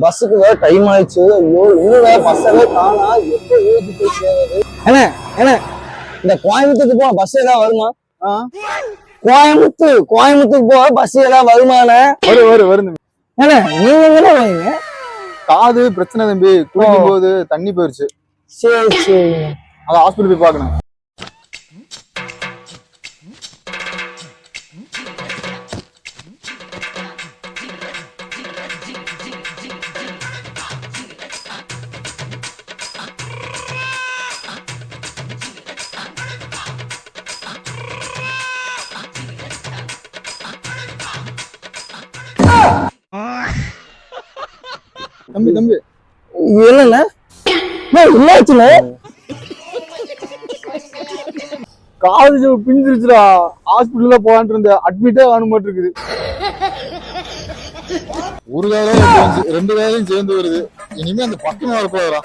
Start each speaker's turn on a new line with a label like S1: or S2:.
S1: பஸ்ஸுக்கு வேற டைம் ஆயிடுச்சு. ஐயோ இன்னும் வேற பஸ்ஸவே காணா. எப்போ ஊருக்கு போய் சேருது? என்ன என்ன இந்த கோயம்புத்தூருக்கு போக பஸ் ஏதாவது வருமா? கோயம்புத்தூருக்கு போக பஸ் ஏதாவது வருமானே?
S2: வரும்.
S1: ஏன்னா நீங்க எங்கதான் வரீங்க?
S2: காது பிரச்சனை தம்பி, குளிக்கும் போது தண்ணி போயிருச்சு.
S1: சரி
S2: அதை ஹாஸ்பிட்டல் போய் பார்க்கணும். தம்பி
S1: என்னண்ணே என்னாச்சுண்ணே?
S2: காது பிஞ்சிருச்சுடா. ஹாஸ்பிட்டல்ல போகான் இருந்த, அட்மிட்டே ஆகணும் மாட்டு இருக்குது. ஒரு காலம் 2 காலையும் சேர்ந்து வருது. இனிமே அந்த பக்கம் வரப்போறா.